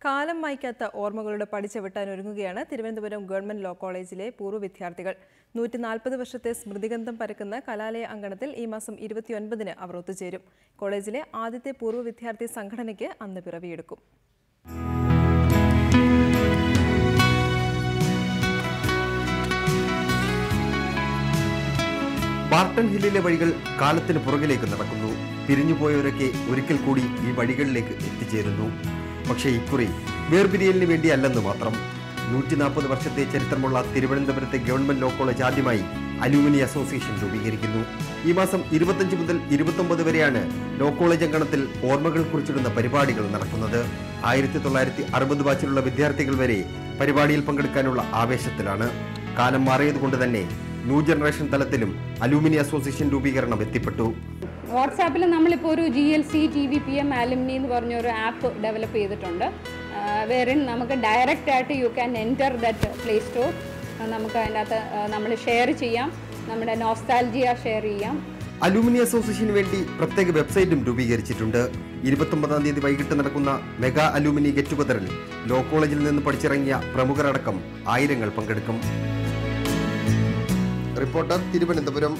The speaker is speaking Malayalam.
കാലം മായ്ക്കാത്ത ഓർമ്മകളുടെ പടിച്ചവിട്ടാൻ ഒരുങ്ങുകയാണ് തിരുവനന്തപുരം ഗവൺമെന്റ് ലോ കോളേജിലെ പൂർവ്വ വിദ്യാർത്ഥികൾ. 140 വർഷത്തെ സ്മൃതിഗന്ധം പരക്കുന്ന കലാലയ അങ്കണത്തിൽ ഈ മാസം 29-ന് അവർ ഒത്തുചേരും. കോളേജിലെ ആദ്യത്തെ പൂർവ്വ വിദ്യാർത്ഥി സംഘടനയ്ക്ക് അന്ന് പിറവിയെടുക്കും. ബാർട്ടൺ ഹില്ലിലെ വഴികൾ കാലത്തിന് പുറകിലേക്ക് നടക്കുന്നു. പിരിഞ്ഞുപോയവരൊക്കെ ഒരിക്കൽ കൂടി ഈ വഴികളിലേക്ക് എത്തിച്ചേരുന്നു. പക്ഷേ ഇക്കുറി വേർപിരിയലിന് വേണ്ടിയല്ലെന്ന് മാത്രം. 140 വർഷത്തെ ചരിത്രമുള്ള തിരുവനന്തപുരത്തെ ഗവൺമെന്റ് ലോ കോളേജ് ആദ്യമായി അലൂമിനി അസോസിയേഷൻ രൂപീകരിക്കുന്നു. ഈ മാസം 25 മുതൽ 29 വരെയാണ് ലോ കോളേജ് അങ്കണത്തിൽ ഓർമ്മകൾ കുറിച്ചിടുന്ന പരിപാടികൾ നടക്കുന്നത്. 1960 ബാച്ചിലുള്ള വിദ്യാർത്ഥികൾ വരെ പരിപാടിയിൽ പങ്കെടുക്കാനുള്ള ആവേശത്തിലാണ്. കാലം മാറിയതുകൊണ്ട് തന്നെ ന്യൂ ജനറേഷൻ തലത്തിലും അലൂമിനി അസോസിയേഷൻ രൂപീകരണം എത്തിപ്പെട്ടു. വാട്സാപ്പിൽ നമ്മളിപ്പോൾ ഒരു GLC TVPM അലുമിനി എന്ന് പറഞ്ഞൊരു ആപ്പ് ഡെവലപ്പ് ചെയ്തിട്ടുണ്ട്. വേറെ നമുക്ക് ഡയറക്റ്റ് ആയിട്ട് you can enter that play store. നമുക്ക് അതിനകത്ത് നമ്മൾ ഷെയർ ചെയ്യാം, നമ്മുടെ നോസ്റ്റാൾജിയ ഷെയർ ചെയ്യാം. അലൂമിനി അസോസിയേഷന് വേണ്ടി പ്രത്യേക വെബ്സൈറ്റും രൂപീകരിച്ചിട്ടുണ്ട്. 29-ാം തീയതി വൈകിട്ട് നടക്കുന്ന മെഗാ അലൂമിനി ഗെറ്റ് ടുഗദറിൽ ലോ കോളേജിൽ നിന്ന് പഠിച്ചിറങ്ങിയ പ്രമുഖരടക്കം ആയിരങ്ങൾ പങ്കെടുക്കും. റിപ്പോർട്ടർ, തിരുവനന്തപുരം.